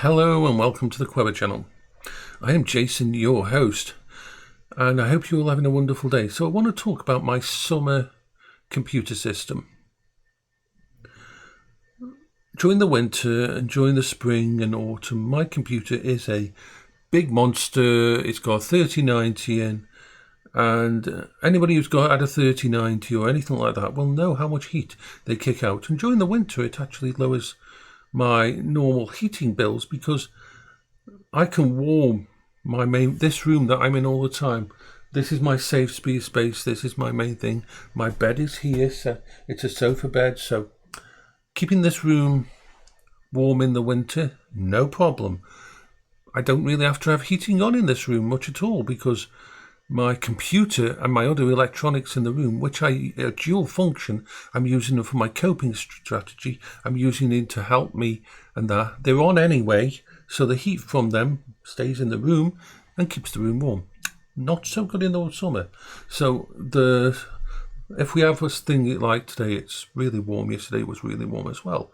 Hello and welcome to the Queber channel. I am Jason, your host, and I hope you're all having a wonderful day. So I want to talk about my summer computer system. During the winter and during the spring and autumn, my computer is a big monster. It's got a 3090 in, and anybody who's had a 3090 or anything like that will know how much heat they kick out. And during the winter, it actually lowers my normal heating bills because I can warm this room that I'm in all the time. This is my safe space. This is my main thing. My bed is here, so it's a sofa bed. So keeping this room warm in the winter, no problem. I don't really have to have heating on in this room much at all because my computer and my other electronics in the room, which dual function, I'm using them for my coping strategy. I'm using it to help me, and they're on anyway, so the heat from them stays in the room and keeps the room warm. Not so good in the summer. So if we have this thing like today, it's really warm. Yesterday it was really warm as well.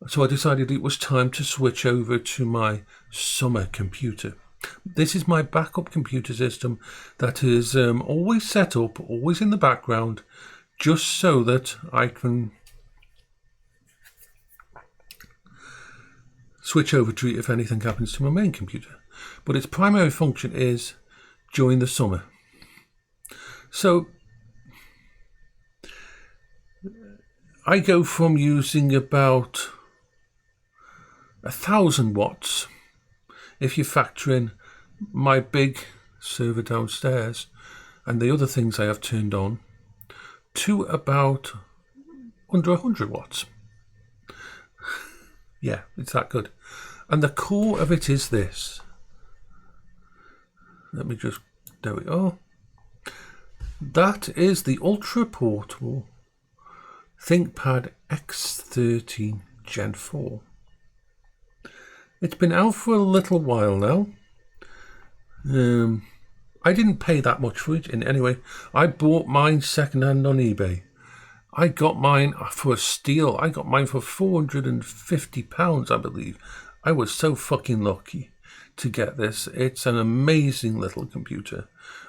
So I decided it was time to switch over to my summer computer. This is my backup computer system that is always set up, always in the background, just so that I can switch over to it if anything happens to my main computer. But its primary function is during the summer. So I go from using about 1,000 watts, if you factor in my big server downstairs and the other things I have turned on, to about under 100 watts. Yeah, it's that good. And the core of it is this. Let me just, there we go. That is the ultra portable ThinkPad X13 Gen 4. It's been out for a little while now. I didn't pay that much for it in any way. I bought mine secondhand on eBay. I got mine for a steal. I got mine for £450, I believe. I was so fucking lucky to get this. It's an amazing little computer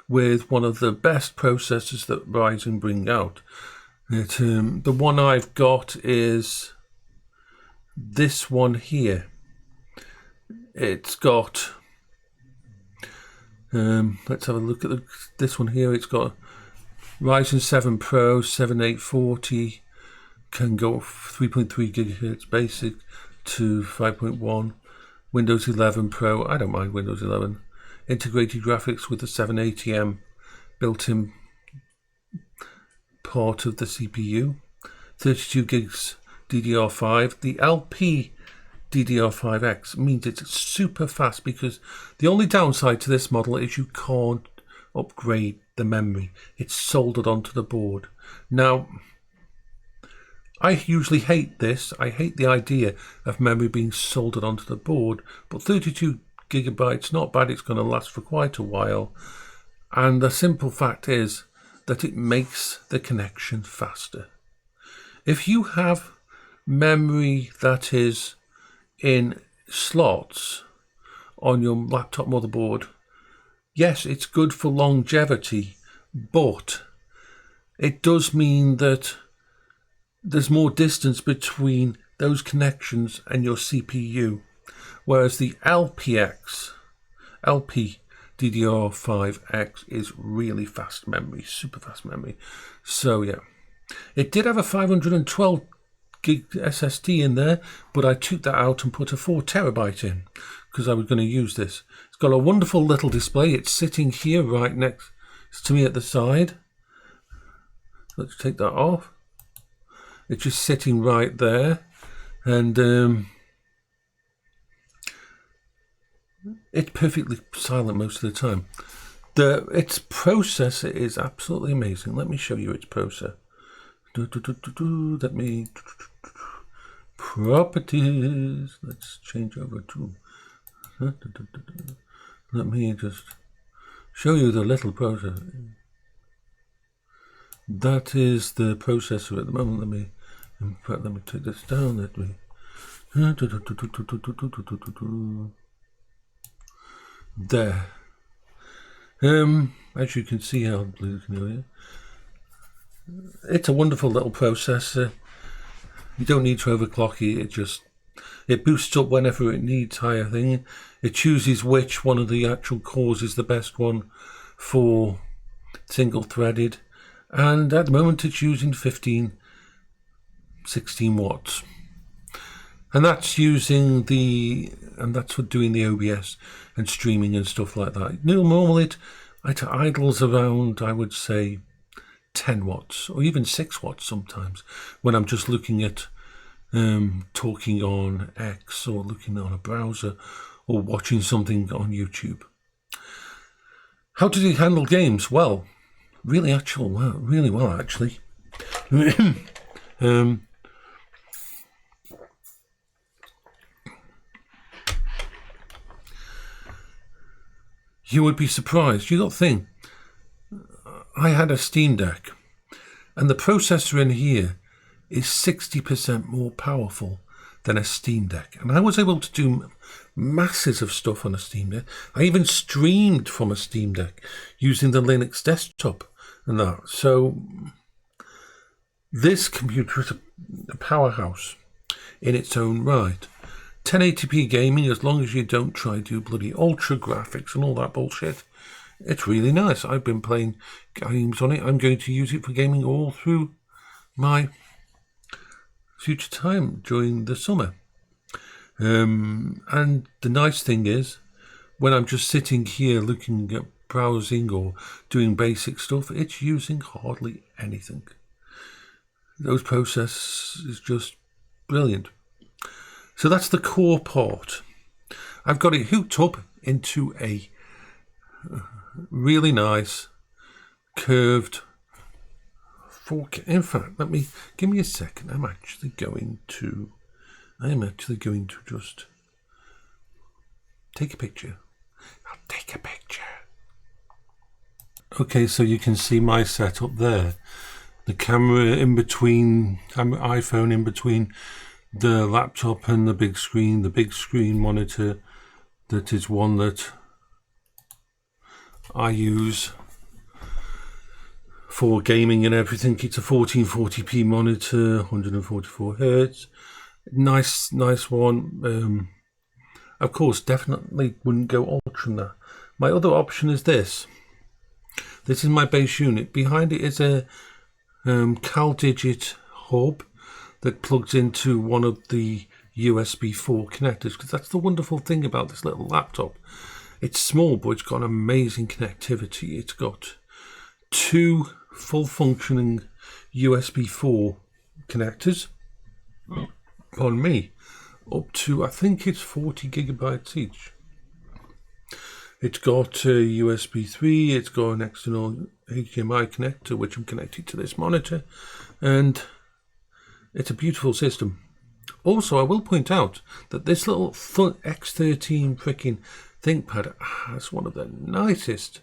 with one of the best processors that Ryzen bring out. The one I've got is this one here. It's got, let's have a look at this one here. It's got Ryzen 7 Pro 7840, can go 3.3 gigahertz basic to 5.1. Windows 11 Pro, I don't mind Windows 11. Integrated graphics with the 780M built-in part of the CPU. 32 gigs DDR5. The LP DDR5X means it's super fast because the only downside to this model is you can't upgrade the memory. It's soldered onto the board. Now, I usually hate this. I hate the idea of memory being soldered onto the board, but 32 gigabytes, not bad. It's going to last for quite a while. And the simple fact is that it makes the connection faster. If you have memory that is in slots on your laptop motherboard, yes, it's good for longevity, but it does mean that there's more distance between those connections and your CPU, whereas the LP DDR5X is really fast memory, super fast memory. So yeah, it did have a 512 gig SSD in there, but I took that out and put a 4 terabyte in because I was going to use this. It's got a wonderful little display. It's sitting here right next to me at the side. Let's take that off. It's just sitting right there, and it's perfectly silent most of the time. Its processor is absolutely amazing. Let me show you its processor. Let me properties. Let's change over to. Let me just show you the little processor. That is the processor at the moment. Let me take this down. Let me There. As you can see how blue here. It's a wonderful little processor. You don't need to overclock it. It boosts up whenever it needs higher thing. It chooses which one of the actual cores is the best one for single threaded. And at the moment it's using 16 watts. And that's using that's for doing the OBS and streaming and stuff like that. Normally it idles around, I would say, 10 watts or even 6 watts sometimes when I'm just looking at talking on X or looking on a browser or watching something on YouTube. How did it handle games? Well, really well actually. You would be surprised. You got to think, I had a Steam Deck and the processor in here is 60% more powerful than a Steam Deck. And I was able to do masses of stuff on a Steam Deck. I even streamed from a Steam Deck using the Linux desktop and that. So this computer is a powerhouse in its own right. 1080p gaming, as long as you don't try to do bloody ultra graphics and all that bullshit. It's really nice. I've been playing games on it. I'm going to use it for gaming all through my future time during the summer. And the nice thing is, when I'm just sitting here looking at browsing or doing basic stuff, it's using hardly anything. Those processes is just brilliant. So that's the core part. I've got it hooked up into a really nice curved fork. In fact, give me a second. I'm actually going to just take a picture. I'll take a picture. Okay, so you can see my setup there. The camera in between, iPhone in between the laptop and the big screen monitor. That is one that I use for gaming and everything. It's a 1440p monitor, 144 Hertz. Nice one. Of course, definitely wouldn't go ultra in that. My other option is this. This is my base unit. Behind it is a CalDigit hub that plugs into one of the USB 4 connectors, because that's the wonderful thing about this little laptop. It's small, but it's got amazing connectivity. It's got 2 full functioning USB 4 connectors, pardon me, up to, I think it's 40 gigabytes each. It's got a USB 3, it's got an external HDMI connector, which I'm connected to this monitor, and it's a beautiful system. Also, I will point out that this little X13 freaking ThinkPad has one of the nicest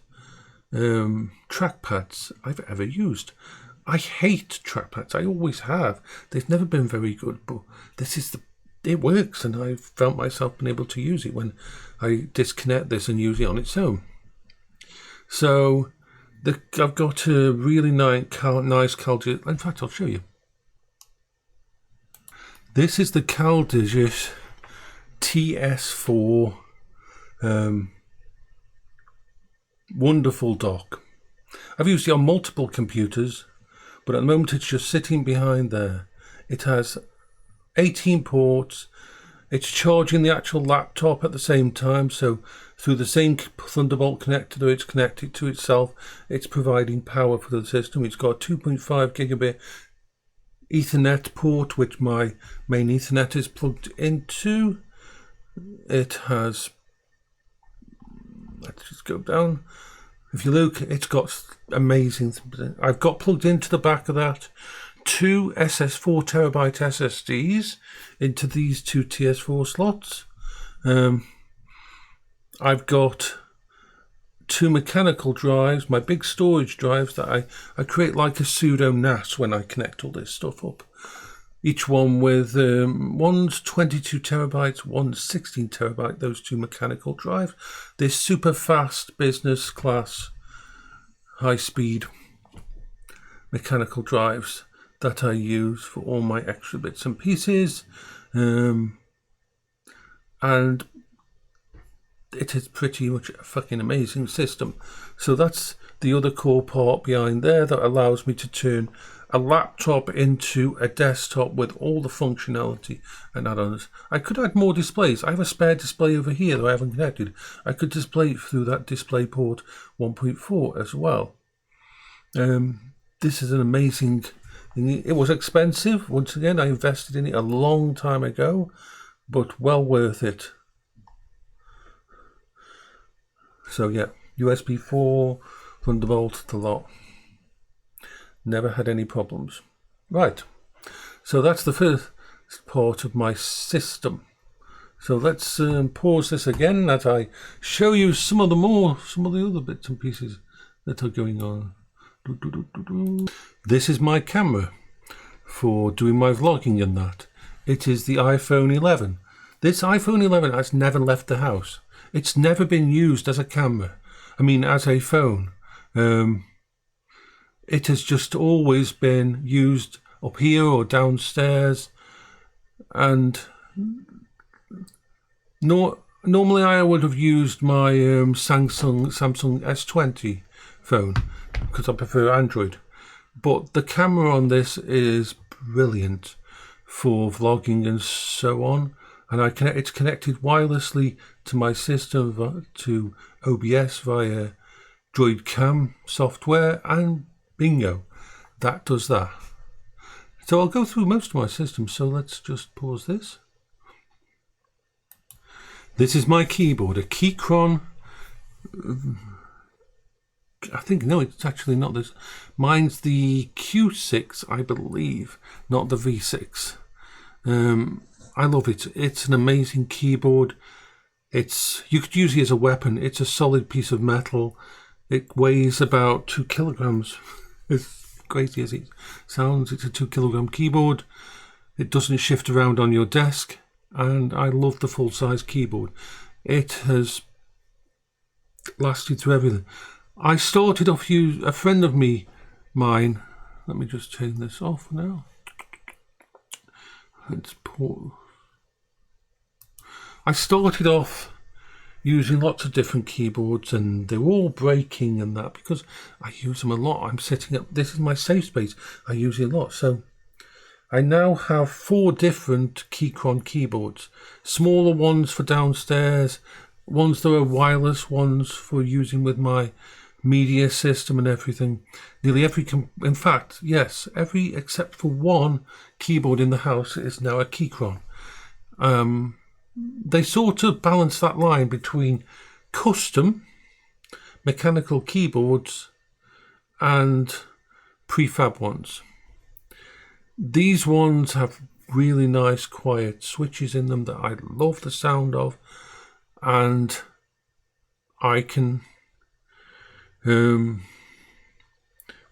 trackpads I've ever used. I hate trackpads, I always have. They've never been very good, but it works, and I've felt myself being able to use it when I disconnect this and use it on its own. So I've got a really nice CalDigit. In fact, I'll show you. This is the CalDigit TS4 wonderful dock. I've used it on multiple computers, but at the moment it's just sitting behind there. It has 18 ports. It's charging the actual laptop at the same time, so through the same Thunderbolt connector that it's connected to itself, it's providing power for the system. It's got a 2.5 gigabit Ethernet port, which my main Ethernet is plugged into. It has, let's just go down. If you look, it's got amazing. I've got plugged into the back of that 2 4 terabyte SSDs into these 2 TS4 slots. I've got 2 mechanical drives, my big storage drives that I create like a pseudo NAS when I connect all this stuff up. each one with one's 22 terabytes, one's 16 terabyte, those two mechanical drives. This super fast business class high speed mechanical drives that I use for all my extra bits and pieces, and it is pretty much a fucking amazing system. So that's the other core part behind there that allows me to turn a laptop into a desktop with all the functionality and add-ons. I could add more displays. I have a spare display over here that I haven't connected. I could display it through that DisplayPort 1.4 as well. This is an amazing thing. It was expensive. Once again, I invested in it a long time ago, but well worth it. So yeah, USB 4, Thunderbolt, the lot. Never had any problems. Right, so that's the first part of my system. So let's pause this again as I show you some of the other bits and pieces that are going on. This is my camera for doing my vlogging and that. It is the iPhone 11. This iPhone 11 has never left the house. It's never been used as a camera. I mean, as a phone. It has just always been used up here or downstairs. And normally I would have used my Samsung S20 phone because I prefer Android. But the camera on this is brilliant for vlogging and so on. And it's connected wirelessly to my system, to OBS via Droid Cam software, and bingo, that does that. So I'll go through most of my system, so let's just pause this. This is my keyboard, a Keychron. I think, no, it's actually not this. Mine's the Q6, I believe, not the V6. I love it. It's an amazing keyboard. You could use it as a weapon. It's a solid piece of metal. It weighs about 2 kilograms. As crazy as it sounds, it's a 2 kilogram keyboard. It doesn't shift around on your desk, and I love the full-size keyboard. It has lasted through everything. I started off a friend of mine. Let me just turn this off now. Let's pause. I started off using lots of different keyboards, and they were all breaking and that because I use them a lot. I'm setting up, this is my safe space. I use it a lot. So I now have 4 different Keychron keyboards. Smaller ones for downstairs, ones that are wireless, ones for using with my media system and everything. Nearly every, in fact, yes, every except for one keyboard in the house is now a Keychron. They sort of balance that line between custom mechanical keyboards and prefab ones. These ones have really nice quiet switches in them that I love the sound of, and I can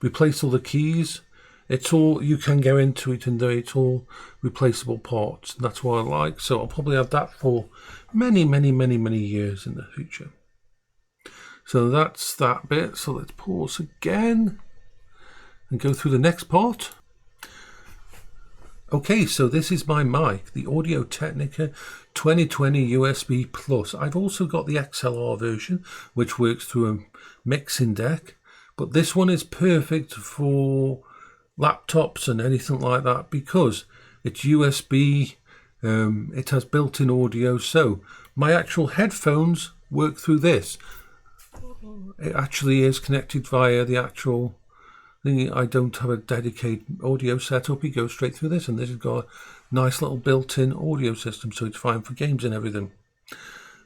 replace all the keys. It's all, you can go into it and it's all replaceable parts, and that's what I like. So I'll probably have that for many years in the future. So that's that bit. So let's pause again and go through the next part. Okay, so this is my mic, the Audio-Technica 2020 USB Plus. I've also got the XLR version, which works through a mixing deck, but this one is perfect for laptops and anything like that because it's USB, it has built-in audio, so my actual headphones work through this. It actually is connected via the actual thing. I don't have a dedicated audio setup, it goes straight through this, and this has got a nice little built-in audio system, so it's fine for games and everything.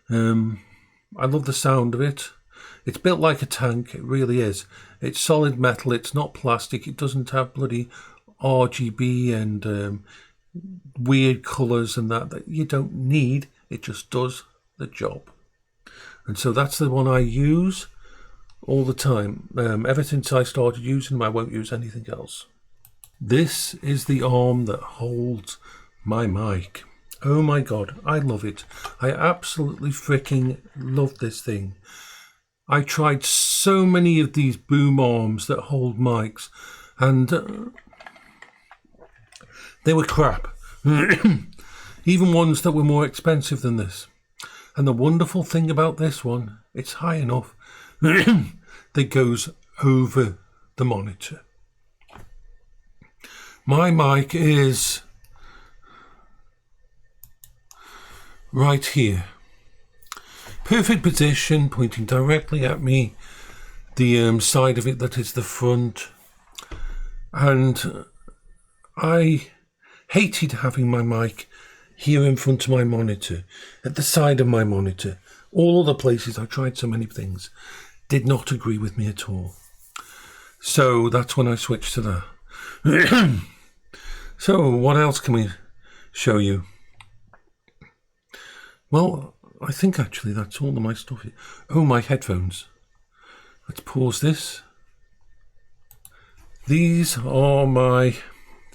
I love the sound of it. It's built like a tank, it really is. It's solid metal, it's not plastic, it doesn't have bloody RGB and weird colours and that you don't need, it just does the job. And so that's the one I use all the time. Ever since I started using them, I won't use anything else. This is the arm that holds my mic. Oh my god, I love it. I absolutely freaking love this thing. I tried so many of these boom arms that hold mics, and they were crap. Even ones that were more expensive than this. And the wonderful thing about this one, it's high enough that goes over the monitor. My mic is right here. Perfect position, pointing directly at me. The side of it that is the front. And I hated having my mic here in front of my monitor, at the side of my monitor. All other places, I tried so many things, did not agree with me at all. So that's when I switched to that. So what else can we show you? Well, I think actually that's all of my stuff here. Oh, my headphones. Let's pause this. These are my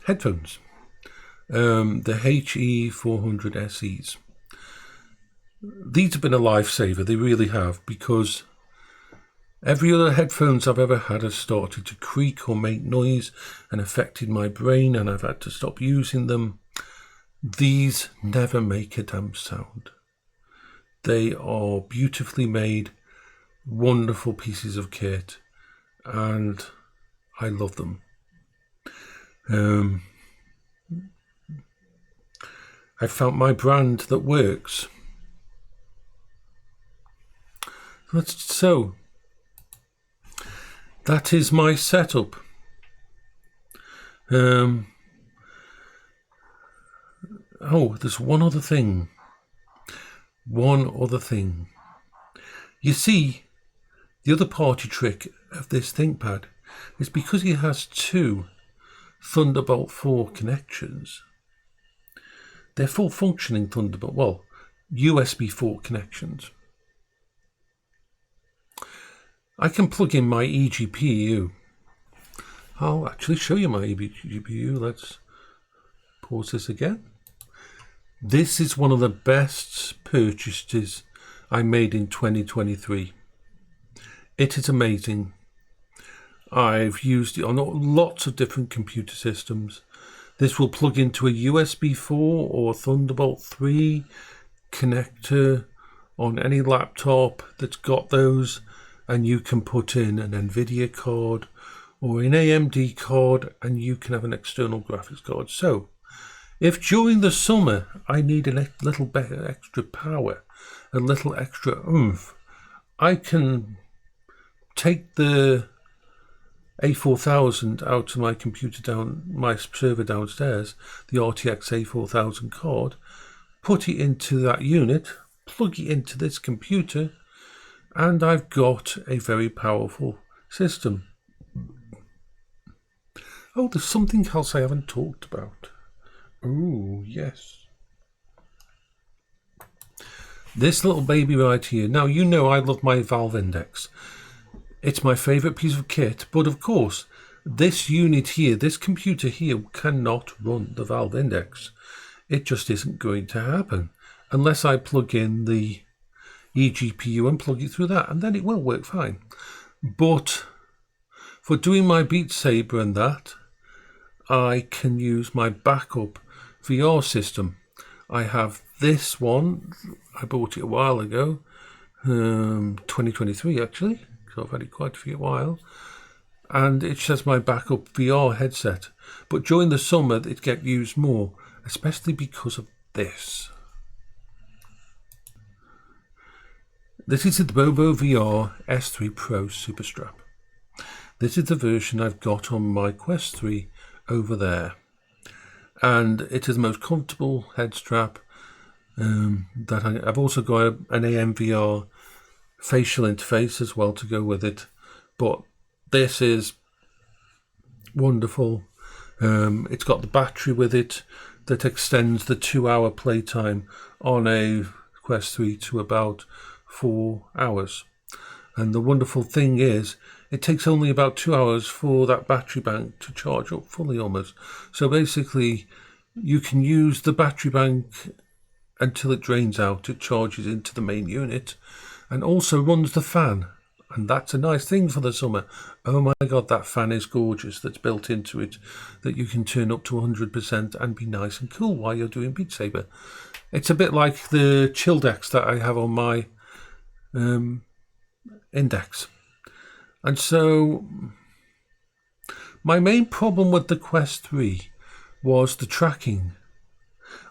headphones. The HE400 SEs. These have been a lifesaver, they really have, because every other headphones I've ever had has started to creak or make noise and affected my brain, and I've had to stop using them. These never make a damn sound. They are beautifully made, wonderful pieces of kit, and I love them. I found my brand that works. So that is my setup. Oh, there's one other thing. You see, the other party trick of this ThinkPad is because it has two Thunderbolt 4 connections. They're full functioning Thunderbolt, well, USB 4 connections. I can plug in my eGPU. I'll actually show you my eGPU. Let's pause this again. This is one of the best purchases I made in 2023. It is amazing. I've used it on lots of different computer systems. This will plug into a USB 4 or Thunderbolt 3 connector on any laptop that's got those, and you can put in an NVIDIA card or an AMD card, and you can have an external graphics card. So if during the summer I need a little bit extra power, a little extra oomph, I can take the A4000 out to my computer my server downstairs, the RTX A4000 card, put it into that unit, plug it into this computer, and I've got a very powerful system. Oh, there's something else I haven't talked about. Oh, yes. This little baby right here. Now, you know I love my Valve Index. It's my favourite piece of kit, but of course, this unit here, this computer here, cannot run the Valve Index. It just isn't going to happen unless I plug in the eGPU and plug it through that, and then it will work fine. But for doing my Beat Saber and that, I can use my backup VR system. I have this one. I bought it a while ago, 2023 actually. So I've had it quite a while, and it says my backup VR headset. But during the summer it gets used more, especially because of this. This is the Bobo VR S3 Pro Super Strap. This is the version I've got on my Quest 3 over there, and it is the most comfortable head strap. I've also got an AMVR facial interface as well to go with it, but this is wonderful. It's got the battery with it that extends the 2-hour playtime on a Quest 3 to about 4 hours. And the wonderful thing is it takes only about 2 hours for that battery bank to charge up fully almost. So basically, you can use the battery bank until it drains out. It charges into the main unit and also runs the fan. And that's a nice thing for the summer. Oh my God, that fan is gorgeous that's built into it, that you can turn up to 100% and be nice and cool while you're doing Beat Saber. It's a bit like the chill decks that I have on my index. And so my main problem with the Quest 3 was the tracking.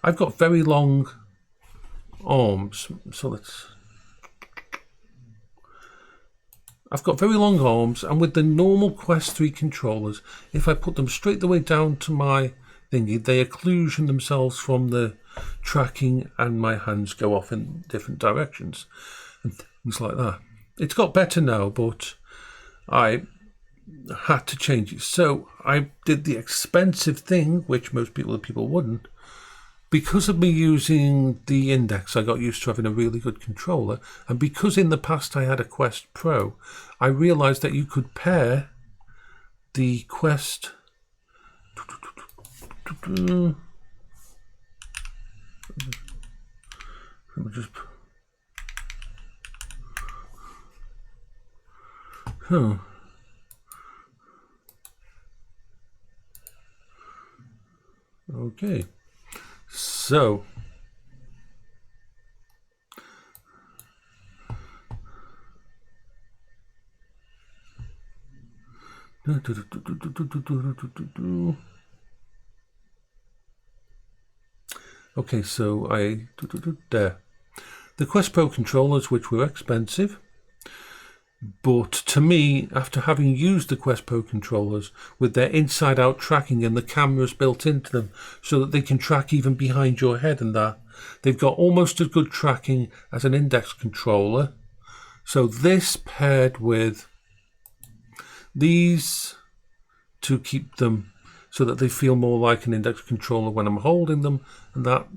I've got very long arms, so I've got very long arms, and with the normal Quest 3 controllers, if I put them straight the way down to my thingy, they occlusion themselves from the tracking and my hands go off in different directions and things like that. It's got better now, but I had to change it. So I did the expensive thing, which most people wouldn't. Because of me using the index, I got used to having a really good controller. And because in the past I had a Quest Pro, I realized that you could pair the Quest... Let me just... Okay. So, okay, so there. The Quest Pro controllers, which were expensive, but to me, after having used the Quest Pro controllers with their inside-out tracking and the cameras built into them so that they can track even behind your head and that, they've got almost as good tracking as an index controller. So this paired with these to keep them so that they feel more like an index controller when I'm holding them, and that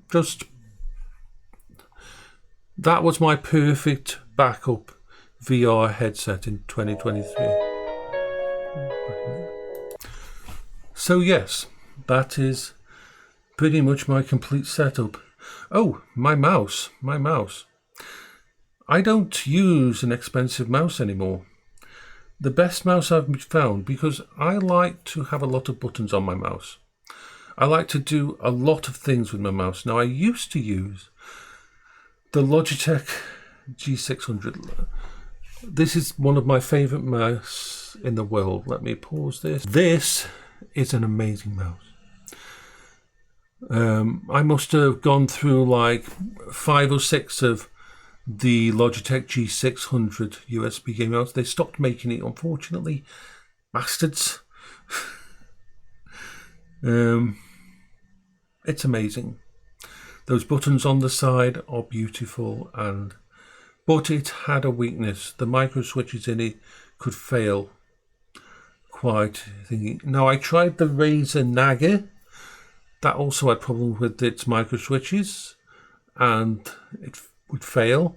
was my perfect backup VR headset in 2023. So yes, that is pretty much my complete setup. Oh, my mouse. I don't use an expensive mouse anymore. The best mouse I've found, because I like to have a lot of buttons on my mouse. I like to do a lot of things with my mouse. Now, I used to use the Logitech G600. This is one of my favorite mouse in the world. Let me pause this. This is an amazing mouse. I must have gone through like 5 or 6 of the Logitech G600 USB game mouse. They stopped making it, unfortunately. Bastards. It's amazing. Those buttons on the side are beautiful, but it had a weakness. The micro switches in it could fail quite thingy. Now, I tried the Razer Naga. That also had problems with its micro switches, and it would fail.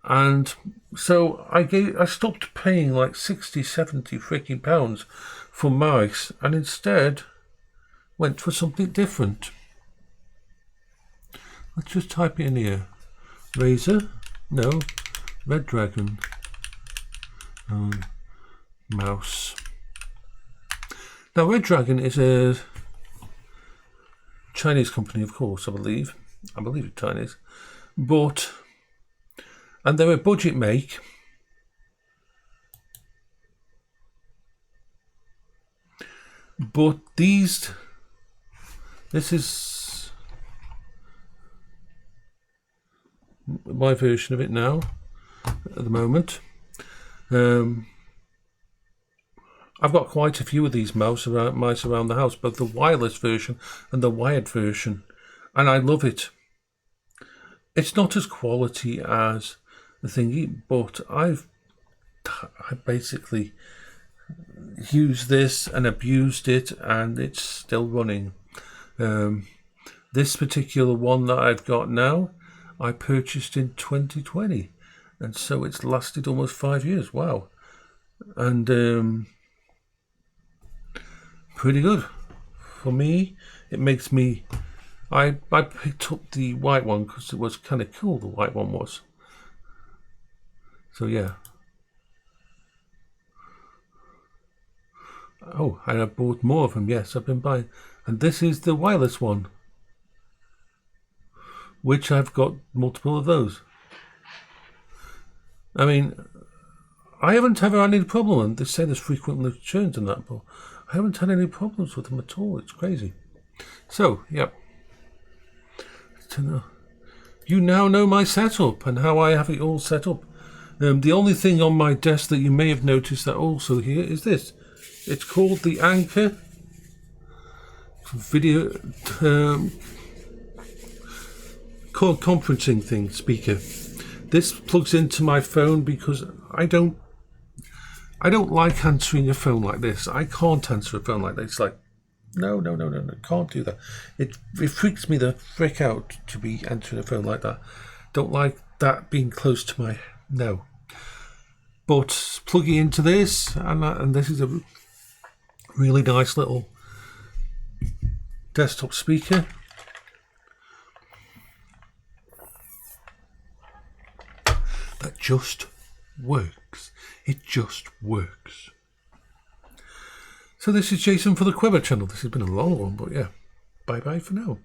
And so I stopped paying like 60, 70 freaking pounds for mice, and instead went for something different. Let's just type it in here. Razer, no, Red Dragon, mouse. Now, Red Dragon is a Chinese company, of course, I believe it's Chinese, and they're a budget make. But this is my version of it now, at the moment. I've got quite a few of these mice around the house, both the wireless version and the wired version, and I love it. It's not as quality as the thingy, but I basically used this and abused it, and it's still running. This particular one that I've got now, I purchased in 2020, and so it's lasted almost 5 years. Wow. and pretty good. For me, it makes me... I picked up the white one because it was kind of cool, the white one was. So yeah. Oh, and I bought more of them, yes, I've been buying. And this is the wireless one, which I've got multiple of those. I mean, I haven't ever had any problem, and they say there's frequent returns and that, but I haven't had any problems with them at all. It's crazy. So, yep. You now know my setup and how I have it all set up. The only thing on my desk that you may have noticed that also here is this. It's called the Anchor video call conferencing thing speaker. This plugs into my phone because I don't like answering a phone like this. I can't answer a phone like this. It's like, no, can't do that. It freaks me the frick out to be answering a phone like that. Don't like that being close to my... No. But plugging into this, and this is a really nice little desktop speaker. That just works. It just works. So this is Jason for the Quiver channel. This has been a long one, but yeah. Bye-bye for now.